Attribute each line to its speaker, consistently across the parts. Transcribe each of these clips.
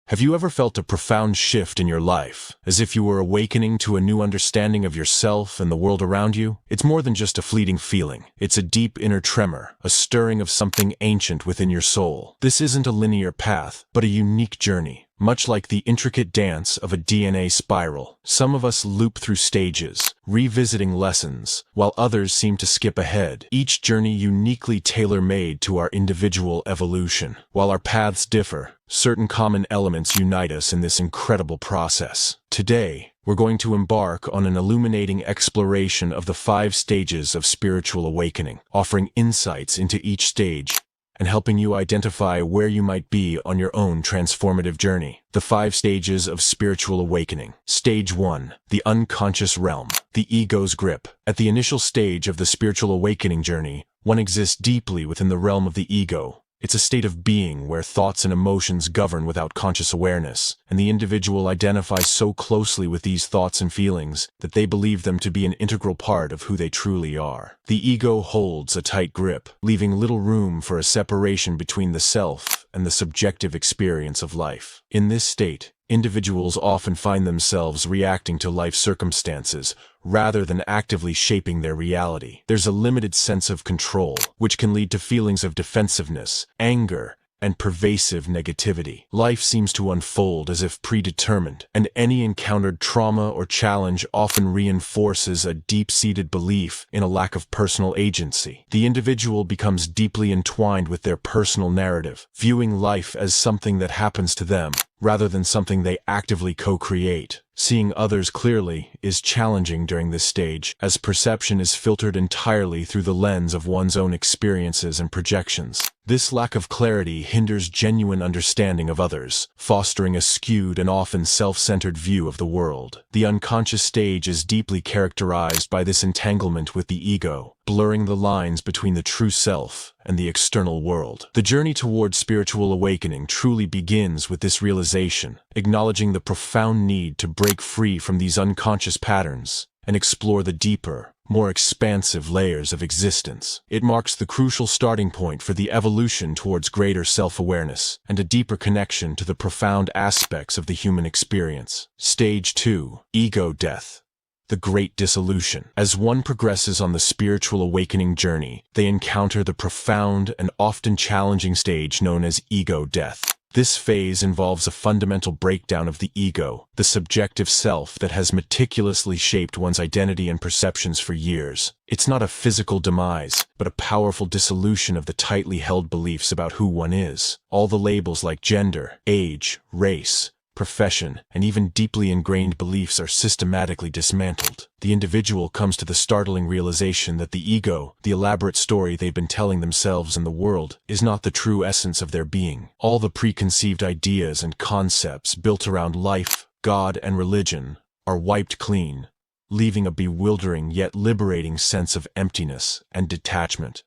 Speaker 1: Have you ever felt a profound shift in your life, as if you were awakening to a new understanding of yourself and the world around you? It's more than just a fleeting feeling. It's a deep inner tremor, a stirring of something ancient within your soul. This isn't a linear path, but a unique journey. Much like the intricate dance of a DNA spiral, some of us loop through stages, revisiting lessons, while others seem to skip ahead, each journey uniquely tailor-made to our individual evolution. While our paths differ, certain common elements unite us in this incredible process. Today, we're going to embark on an illuminating exploration of the 5 stages of spiritual awakening, offering insights into each stage and helping you identify where you might be on your own transformative journey. The 5 stages of spiritual awakening. Stage 1. The unconscious realm. The ego's grip. At the initial stage of the spiritual awakening journey, one exists deeply within the realm of the ego. It's a state of being where thoughts and emotions govern without conscious awareness, and the individual identifies so closely with these thoughts and feelings that they believe them to be an integral part of who they truly are. The ego holds a tight grip, leaving little room for a separation between the self and the subjective experience of life. In this state, individuals often find themselves reacting to life circumstances rather than actively shaping their reality. There's a limited sense of control, which can lead to feelings of defensiveness, anger, and pervasive negativity. Life seems to unfold as if predetermined, and any encountered trauma or challenge often reinforces a deep-seated belief in a lack of personal agency. The individual becomes deeply entwined with their personal narrative, viewing life as something that happens to them, rather than something they actively co-create. Seeing others clearly is challenging during this stage, as perception is filtered entirely through the lens of one's own experiences and projections. This lack of clarity hinders genuine understanding of others, fostering a skewed and often self-centered view of the world. The unconscious stage is deeply characterized by this entanglement with the ego, blurring the lines between the true self and the external world. The journey towards spiritual awakening truly begins with this realization, acknowledging the profound need to break free from these unconscious patterns and explore the deeper, more expansive layers of existence. It marks the crucial starting point for the evolution towards greater self-awareness and a deeper connection to the profound aspects of the human experience. Stage 2. Ego death. The great dissolution. As one progresses on the spiritual awakening journey, they encounter the profound and often challenging stage known as ego death. This phase involves a fundamental breakdown of the ego, the subjective self that has meticulously shaped one's identity and perceptions for years. It's not a physical demise, but a powerful dissolution of the tightly held beliefs about who one is. All the labels like gender, age, race, profession, and even deeply ingrained beliefs are systematically dismantled. The individual comes to the startling realization that the ego, the elaborate story they've been telling themselves and the world, is not the true essence of their being. All the preconceived ideas and concepts built around life, God, and religion are wiped clean, leaving a bewildering yet liberating sense of emptiness and detachment.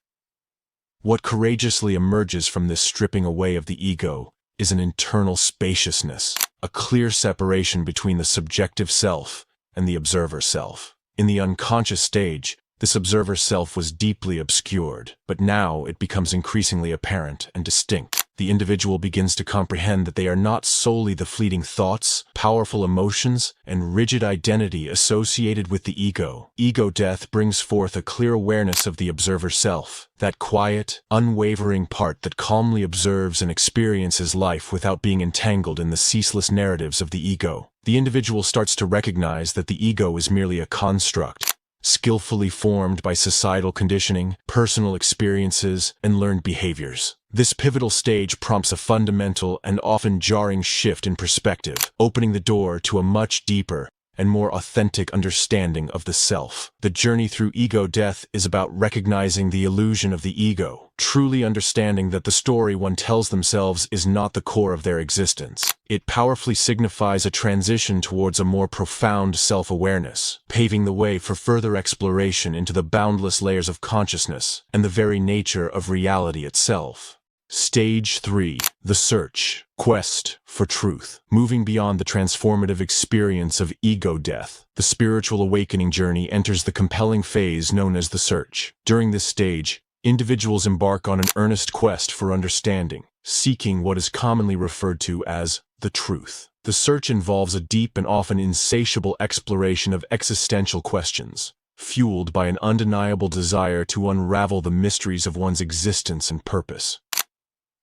Speaker 1: What courageously emerges from this stripping away of the ego is an internal spaciousness, a clear separation between the subjective self and the observer self. In the unconscious stage, this observer self was deeply obscured, but now it becomes increasingly apparent and distinct. The individual begins to comprehend that they are not solely the fleeting thoughts, powerful emotions, and rigid identity associated with the ego. Ego death brings forth a clear awareness of the observer self, that quiet, unwavering part that calmly observes and experiences life without being entangled in the ceaseless narratives of the ego. The individual starts to recognize that the ego is merely a construct, skillfully formed by societal conditioning, personal experiences, and learned behaviors. This pivotal stage prompts a fundamental and often jarring shift in perspective, opening the door to a much deeper and more authentic understanding of the self. The journey through ego death is about recognizing the illusion of the ego, truly understanding that the story one tells themselves is not the core of their existence. It powerfully signifies a transition towards a more profound self-awareness, paving the way for further exploration into the boundless layers of consciousness and the very nature of reality itself. Stage 3. The search. Quest for truth. Moving beyond the transformative experience of ego death, the spiritual awakening journey enters the compelling phase known as the search. During this stage, individuals embark on an earnest quest for understanding, seeking what is commonly referred to as the truth. The search involves a deep and often insatiable exploration of existential questions, fueled by an undeniable desire to unravel the mysteries of one's existence and purpose.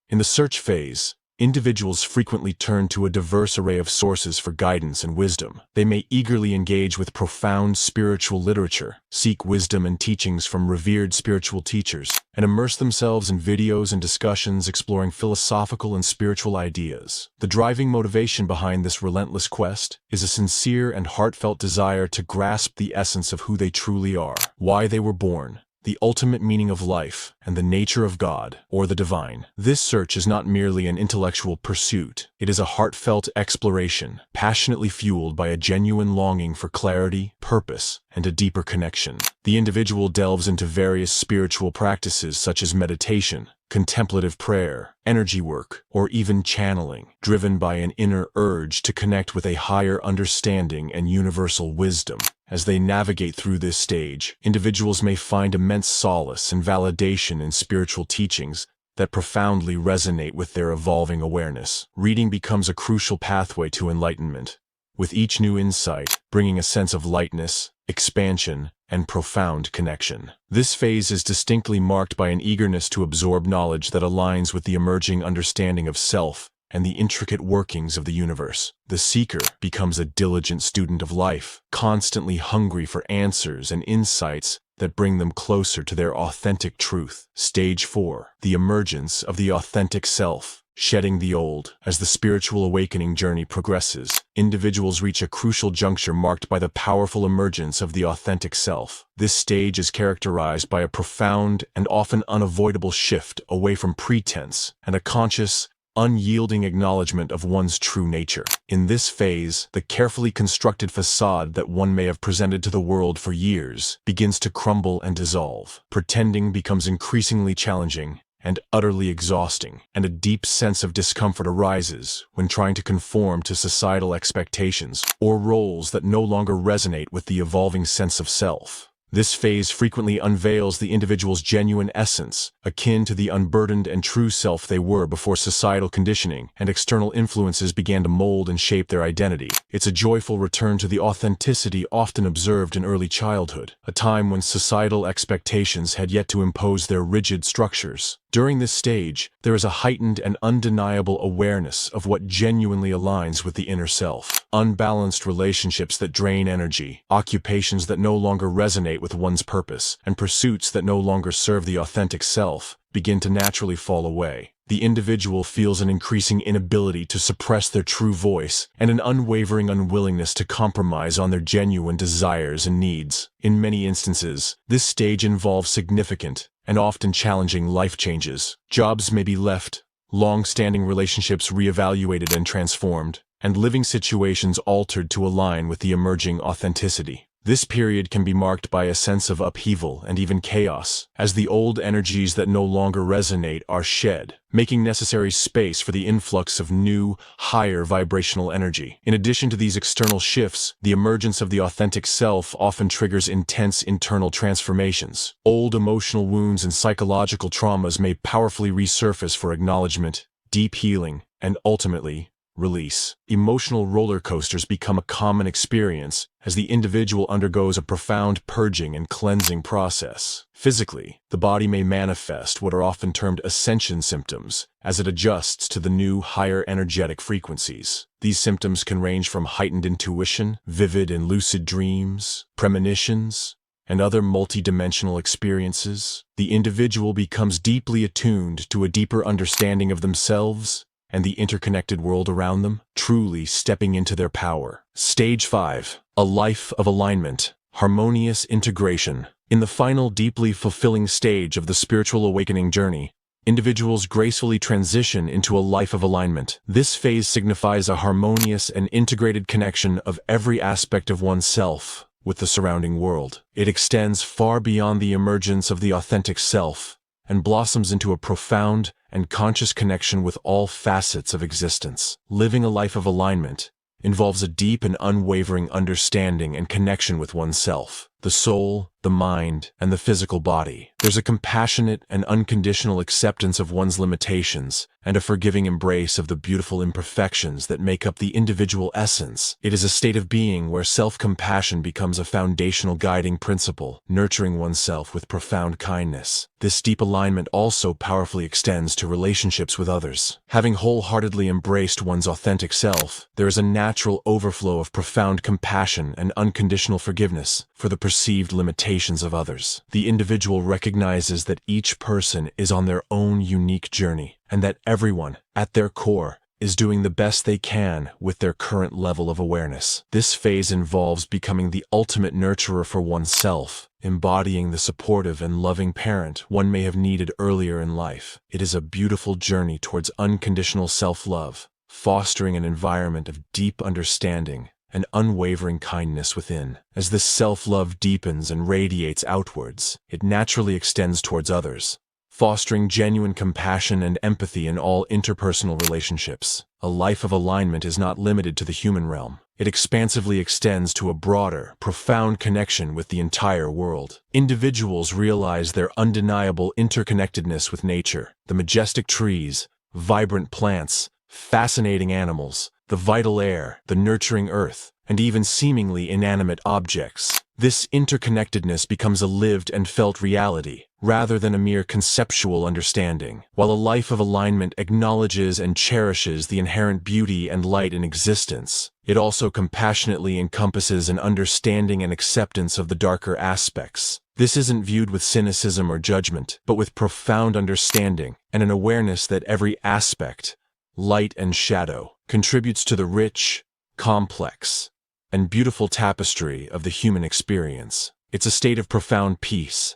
Speaker 1: In the search phase, individuals frequently turn to a diverse array of sources for guidance and wisdom. They may eagerly engage with profound spiritual literature, seek wisdom and teachings from revered spiritual teachers, and immerse themselves in videos and discussions exploring philosophical and spiritual ideas. The driving motivation behind this relentless quest is a sincere and heartfelt desire to grasp the essence of who they truly are, why they were born, the ultimate meaning of life, and the nature of God, or the divine. This search is not merely an intellectual pursuit. It is a heartfelt exploration, passionately fueled by a genuine longing for clarity, purpose, and a deeper connection. The individual delves into various spiritual practices such as meditation, contemplative prayer, energy work, or even channeling, driven by an inner urge to connect with a higher understanding and universal wisdom. As they navigate through this stage, individuals may find immense solace and validation in spiritual teachings that profoundly resonate with their evolving awareness. Reading becomes a crucial pathway to enlightenment, with each new insight bringing a sense of lightness, expansion, and profound connection. This phase is distinctly marked by an eagerness to absorb knowledge that aligns with the emerging understanding of self and the intricate workings of the universe. The seeker becomes a diligent student of life, constantly hungry for answers and insights that bring them closer to their authentic truth. Stage 4. The emergence of the authentic self. Shedding the old. As the spiritual awakening journey progresses, individuals reach a crucial juncture marked by the powerful emergence of the authentic self. This stage is characterized by a profound and often unavoidable shift away from pretense and a conscious, unyielding acknowledgement of one's true nature. In this phase, the carefully constructed facade that one may have presented to the world for years begins to crumble and dissolve. Pretending becomes increasingly challenging and utterly exhausting, and a deep sense of discomfort arises when trying to conform to societal expectations or roles that no longer resonate with the evolving sense of self. This phase frequently unveils the individual's genuine essence, akin to the unburdened and true self they were before societal conditioning and external influences began to mold and shape their identity. It's a joyful return to the authenticity often observed in early childhood, a time when societal expectations had yet to impose their rigid structures. During this stage, there is a heightened and undeniable awareness of what genuinely aligns with the inner self. Unbalanced relationships that drain energy, occupations that no longer resonate with one's purpose, and pursuits that no longer serve the authentic self begin to naturally fall away. The individual feels an increasing inability to suppress their true voice and an unwavering unwillingness to compromise on their genuine desires and needs. In many instances, this stage involves significant and often challenging life changes. Jobs may be left, long-standing relationships reevaluated and transformed, and living situations altered to align with the emerging authenticity. This period can be marked by a sense of upheaval and even chaos, as the old energies that no longer resonate are shed, making necessary space for the influx of new, higher vibrational energy. In addition to these external shifts, the emergence of the authentic self often triggers intense internal transformations. Old emotional wounds and psychological traumas may powerfully resurface for acknowledgement, deep healing, and ultimately, release. Emotional roller coasters become a common experience as the individual undergoes a profound purging and cleansing process. Physically, the body may manifest what are often termed ascension symptoms as it adjusts to the new, higher energetic frequencies. These symptoms can range from heightened intuition, vivid and lucid dreams, premonitions, and other multidimensional experiences. The individual becomes deeply attuned to a deeper understanding of themselves and the interconnected world around them, truly stepping into their power. Stage 5. A life of alignment, harmonious integration. In the final, deeply fulfilling stage of the spiritual awakening journey, individuals gracefully transition into a life of alignment. This phase signifies a harmonious and integrated connection of every aspect of oneself with the surrounding world. It extends far beyond the emergence of the authentic self and blossoms into a profound and conscious connection with all facets of existence. Living a life of alignment involves a deep and unwavering understanding and connection with oneself. the soul, the mind, and the physical body. There's a compassionate and unconditional acceptance of one's limitations, and a forgiving embrace of the beautiful imperfections that make up the individual essence. It is a state of being where self-compassion becomes a foundational guiding principle, nurturing oneself with profound kindness. This deep alignment also powerfully extends to relationships with others. Having wholeheartedly embraced one's authentic self, there is a natural overflow of profound compassion and unconditional forgiveness for the perceived limitations of others. The individual recognizes that each person is on their own unique journey, and that everyone, at their core, is doing the best they can with their current level of awareness. This phase involves becoming the ultimate nurturer for oneself, embodying the supportive and loving parent one may have needed earlier in life. It is a beautiful journey towards unconditional self-love, fostering an environment of deep understanding and unwavering kindness within. As this self-love deepens and radiates outwards, it naturally extends towards others, fostering genuine compassion and empathy in all interpersonal relationships. A life of alignment is not limited to the human realm. It expansively extends to a broader, profound connection with the entire world. Individuals realize their undeniable interconnectedness with nature, the majestic trees, vibrant plants, fascinating animals, the vital air, the nurturing earth, and even seemingly inanimate objects. This interconnectedness becomes a lived and felt reality, rather than a mere conceptual understanding. While a life of alignment acknowledges and cherishes the inherent beauty and light in existence, it also compassionately encompasses an understanding and acceptance of the darker aspects. This isn't viewed with cynicism or judgment, but with profound understanding and an awareness that every aspect, light and shadow, contributes to the rich, complex, and beautiful tapestry of the human experience. It's a state of profound peace,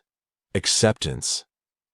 Speaker 1: acceptance,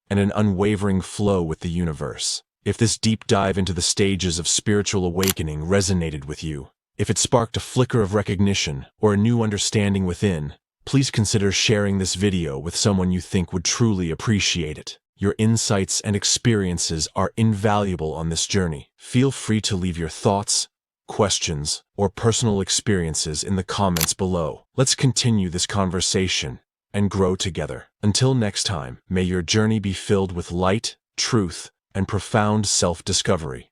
Speaker 1: and an unwavering flow with the universe. If this deep dive into the stages of spiritual awakening resonated with you, if it sparked a flicker of recognition or a new understanding within, please consider sharing this video with someone you think would truly appreciate it. Your insights and experiences are invaluable on this journey. Feel free to leave your thoughts, questions, or personal experiences in the comments below. Let's continue this conversation and grow together. Until next time, may your journey be filled with light, truth, and profound self-discovery.